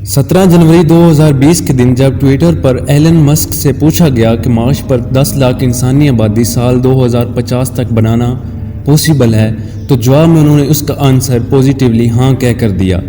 17 जनवरी 2020 के दिन जब ट्विटर पर एलन मस्क से पूछा गया कि मार्स पर 10 लाख इंसानी आबादी साल 2050 तक बनाना पॉसिबल है, तो जवाब में उन्होंने उसका आंसर पॉजिटिवली हाँ कह कर दिया।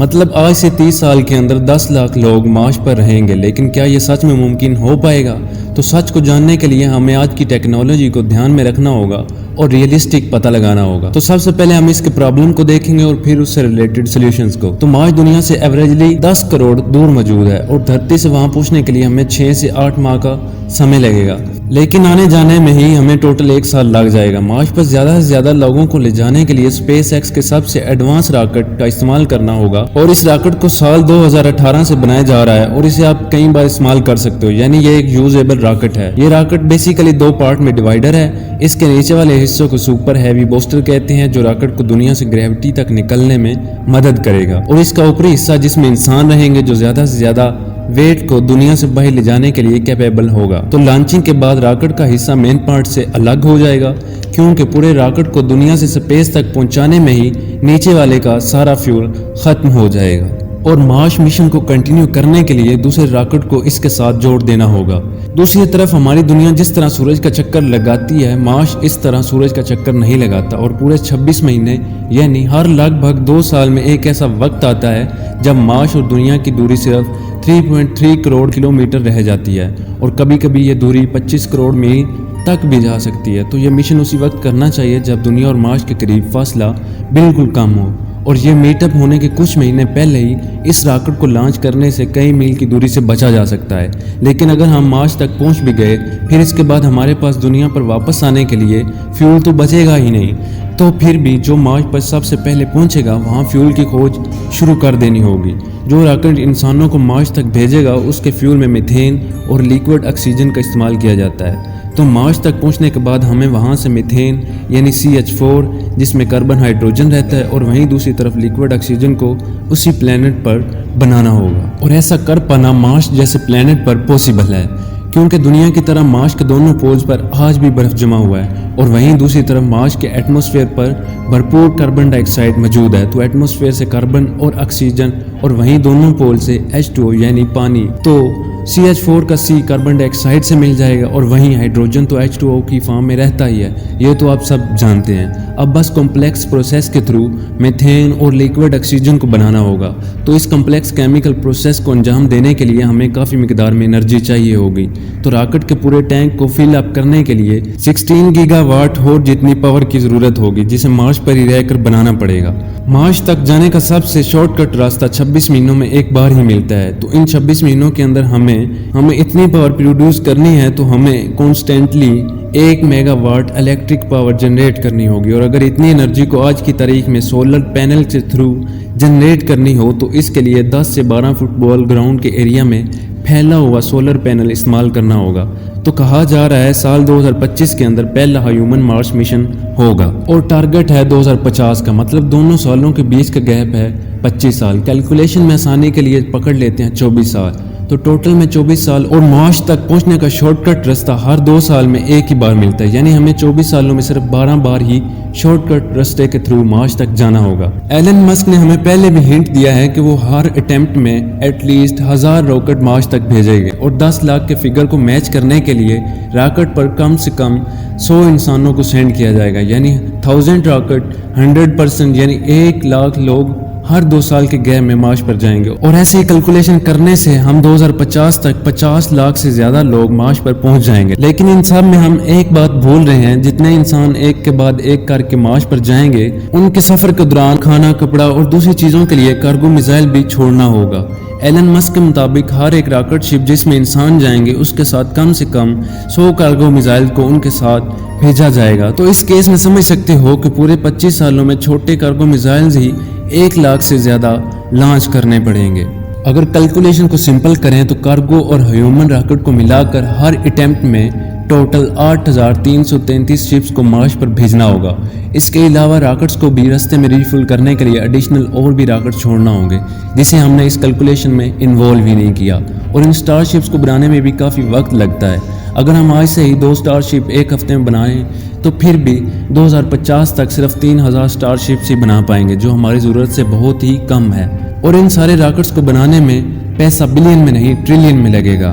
मतलब आज से 30 साल के अंदर 10 लाख लोग मार्स पर रहेंगे। लेकिन क्या ये सच में मुमकिन हो पाएगा? तो सच को जानने के लिए हमें आज की टेक्नोलॉजी को ध्यान में रखना होगा और रियलिस्टिक पता लगाना होगा। तो सबसे पहले हम इसके प्रॉब्लम को देखेंगे और फिर उससे रिलेटेड सॉल्यूशंस को। तो मार्स दुनिया से एवरेजली 10 करोड़ दूर मौजूद है और धरती से वहां पहुंचने के लिए हमें 6 से 8 माह का समय लगेगा, लेकिन आने जाने में ही हमें टोटल 1 साल लग जाएगा। मार्स पर ज्यादा से ज्यादा लोगों को ले जाने के लिए स्पेस एक्स के सबसे एडवांस रॉकेट का इस्तेमाल करना होगा और इस रॉकेट को साल 2018 से बनाया जा रहा है और इसे आप कई बार इस्तेमाल कर सकते हो, यानी ये एक यूजेबल रॉकेट है। ये रॉकेट बेसिकली 2 पार्ट में डिवाइडर है। इसके नीचे वाले हिस्सों को सुपर हैवी बूस्टर कहते हैं, जो रॉकेट को दुनिया से ग्रेविटी तक निकलने में मदद करेगा, और इसका ऊपरी हिस्सा जिसमें इंसान रहेंगे जो ज्यादा से ज्यादा वेट को दुनिया से बाहर ले जाने के लिए कैपेबल होगा। तो लॉन्चिंग के बाद रॉकेट का हिस्सा मेन पार्ट से अलग हो जाएगा, क्योंकि पूरे रॉकेट को दुनिया से स्पेस तक पहुंचाने में ही नीचे वाले का सारा फ्यूल खत्म हो जाएगा और मार्स मिशन को कंटिन्यू करने के लिए दूसरे रॉकेट को इसके साथ जोड़ देना होगा। दूसरी तरफ हमारी दुनिया जिस तरह सूरज का चक्कर लगाती है, मार्स इस तरह सूरज का चक्कर नहीं लगाता और पूरे 26 महीने यानी हर लगभग 2 साल में एक ऐसा वक्त आता है जब मार्स और दुनिया की दूरी सिर्फ 3.3 करोड़ किलोमीटर रह जाती है और कभी कभी ये दूरी 25 करोड़ मील तक भी जा सकती है। तो ये मिशन उसी वक्त करना चाहिए जब दुनिया और मार्स के करीब फासला बिल्कुल कम हो, और ये मीटअप होने के कुछ महीने पहले ही इस रॉकेट को लॉन्च करने से कई मील की दूरी से बचा जा सकता है। लेकिन अगर हम मार्स तक पहुंच भी गए, फिर इसके बाद हमारे पास दुनिया पर वापस आने के लिए फ्यूल तो बचेगा ही नहीं। तो फिर भी जो मार्स पर सबसे पहले पहुंचेगा वहां फ्यूल की खोज शुरू कर देनी होगी। जो रॉकेट इंसानों को मार्स तक भेजेगा उसके फ्यूल में मीथेन और लिक्विड ऑक्सीजन का इस्तेमाल किया जाता है। तो मार्स तक पहुंचने के बाद हमें वहां से मीथेन यानी CH4 जिसमें कार्बन हाइड्रोजन रहता है और वहीं दूसरी तरफ लिक्विड ऑक्सीजन को उसी प्लेनेट पर बनाना होगा। और ऐसा कर पाना मार्स जैसे प्लेनेट पर पॉसिबल है, क्योंकि दुनिया की तरह मार्स के दोनों पोल्स पर आज भी बर्फ जमा हुआ है और वहीं दूसरी तरफ मार्स के एटमॉस्फेयर पर भरपूर कार्बन डाइऑक्साइड मौजूद है। तो एटमॉस्फेयर से कार्बन और ऑक्सीजन और वहीं दोनों पोल से H2O यानी पानी, तो CH4 का C कार्बन डाइऑक्साइड से मिल जाएगा और वहीं हाइड्रोजन तो H2O की फॉर्म में रहता ही है, ये तो आप सब जानते हैं। अब बस कॉम्प्लेक्स प्रोसेस के थ्रू मीथेन और लिक्विड ऑक्सीजन को बनाना होगा। तो इस कॉम्प्लेक्स केमिकल प्रोसेस को अंजाम देने के लिए हमें काफ़ी मिकदार में एनर्जी चाहिए होगी। तो रॉकेट के पूरे टैंक को फिल अप करने के लिए 16 गीगावाट और जितनी पावर की ज़रूरत होगी, जिसे मार्स पर ही रहकर बनाना पड़ेगा। मार्स तक जाने का सबसे शॉर्टकट रास्ता 26 महीनों में एक बार ही मिलता है। तो इन 26 महीनों के अंदर हमें इतनी पावर प्रोड्यूस करनी है, तो हमें constantly 1 megawatt electric power generate करनी होगी। और अगर इतनी एनर्जी को आज की तारीख में सोलर पैनल के थ्रू जनरेट करनी हो, तो इसके लिए 10 से 12 फुटबॉल ग्राउंड के एरिया में फैला हुआ सोलर पैनल इस्तेमाल करना होगा। तो कहा जा रहा है साल 2025 के अंदर पहला ह्यूमन मार्स मिशन होगा और टारगेट है 2050 का, मतलब दोनों सालों के बीच का गैप है 25 साल। कैलकुलेशन में आसानी के लिए पकड़ लेते हैं 24 साल। तो टोटल में 24 साल और मार्स तक पहुंचने का शॉर्टकट रास्ता हर 2 साल में एक ही बार मिलता है, यानी हमें 24 सालों में सिर्फ 12 बार ही शॉर्टकट रास्ते के थ्रू मार्स तक जाना होगा। एलन मस्क ने हमें पहले भी हिंट दिया है कि वो हर अटेम्प्ट में एटलीस्ट 1000 रॉकेट मार्स तक भेजेंगे और 10 लाख के फिगर को मैच करने के लिए रॉकेट पर कम से कम 100 इंसानों को सेंड किया जाएगा, यानी 1000 रॉकेट 100% यानी 1 लाख लोग हर 2 साल के गैप में मार्स पर जाएंगे। और ऐसे ही कैलकुलेशन करने से हम 2050 तक 50 लाख से ज्यादा लोग मार्स पर पहुंच जाएंगे। लेकिन इन सब में हम एक बात भूल रहे हैं, जितने इंसान एक के बाद एक करके मार्स पर जाएंगे, उनके सफर के दौरान खाना, कपड़ा और दूसरी चीजों के लिए कार्गो मिसाइल भी छोड़ना होगा। एलन मस्क के मुताबिक हर एक रॉकेट शिप जिसमें इंसान जाएंगे उसके साथ कम से कम 100 कार्गो मिसाइल को उनके साथ भेजा जाएगा। तो इस केस में समझ सकते हो कि पूरे 25 सालों में छोटे कार्गो मिसाइल्स ही 1 लाख से ज्यादा लॉन्च करने पड़ेंगे। अगर कैलकुलेशन को सिंपल करें तो कार्गो और ह्यूमन रॉकेट को मिलाकर हर अटेम्प्ट में टोटल 8333 शिप्स को मार्स पर भेजना होगा। इसके अलावा रॉकेट्स को भी रास्ते में रिफ्यूल करने के लिए एडिशनल और भी रॉकेट छोड़ना होंगे, जिसे हमने इस कैलकुलेशन में इन्वॉल्व ही नहीं किया। और इन स्टारशिप्स को बनाने में भी काफ़ी वक्त लगता है। अगर हम आज से ही 2 स्टारशिप एक हफ्ते में बनाएं तो फिर भी 2050 तक सिर्फ 3000 स्टारशिप्स ही बना पाएंगे, जो हमारी ज़रूरत से बहुत ही कम है। और इन सारे रॉकेट्स को बनाने में पैसा बिलियन में नहीं ट्रिलियन में लगेगा।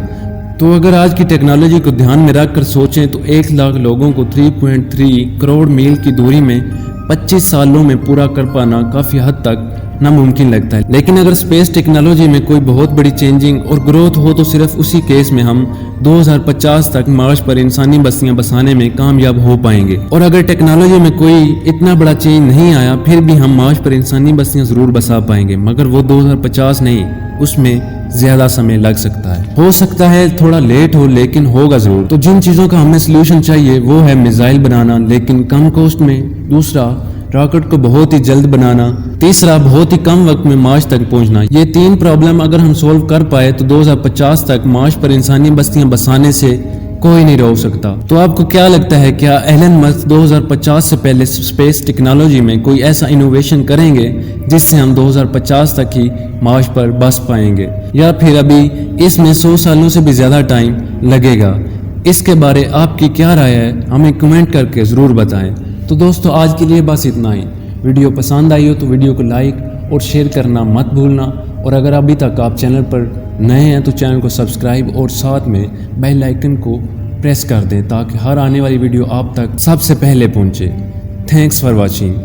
तो अगर आज की टेक्नोलॉजी को ध्यान में रख कर सोचें तो 1 लाख लोगों को 3.3 करोड़ मील की दूरी में 25 सालों में पूरा कर पाना काफ़ी हद तक नामुमकिन लगता है। लेकिन अगर स्पेस टेक्नोलॉजी में कोई बहुत बड़ी चेंजिंग और ग्रोथ हो तो सिर्फ उसी केस में हम 2050 तक मार्स पर इंसानी बस्तियां बसाने में कामयाब हो पाएंगे। और अगर टेक्नोलॉजी में कोई इतना बड़ा चेंज नहीं आया फिर भी हम मार्स पर इंसानी बस्तियां जरूर बसा पाएंगे, मगर वो 2050 नहीं, उसमें ज्यादा समय लग सकता है। हो सकता है थोड़ा लेट हो, लेकिन होगा जरूर। तो जिन चीजों का हमें सोल्यूशन चाहिए वो है मिसाइल बनाना लेकिन कम कॉस्ट में, दूसरा रॉकेट को बहुत ही जल्द बनाना, तीसरा बहुत ही कम वक्त में मार्स तक पहुंचना। ये 3 प्रॉब्लम अगर हम सोल्व कर पाए तो 2050 तक मार्स पर इंसानी बस्तियां बसाने से कोई नहीं रोक सकता। तो आपको क्या लगता है, क्या एलन मस्क 2050 से पहले स्पेस टेक्नोलॉजी में कोई ऐसा इनोवेशन करेंगे जिससे हम 2050 तक ही मार्स पर बस पाएंगे, या फिर अभी इसमें 100 सालों से भी ज्यादा टाइम लगेगा? इसके बारे आपकी क्या राय है, हमें कमेंट करके ज़रूर बताएं। तो दोस्तों आज के लिए बस इतना ही। वीडियो पसंद आई हो तो वीडियो को लाइक और शेयर करना मत भूलना, और अगर अभी तक आप चैनल पर नए हैं तो चैनल को सब्सक्राइब और साथ में बेल आइकन को प्रेस कर दें ताकि हर आने वाली वीडियो आप तक सबसे पहले पहुंचे। Thanks for watching.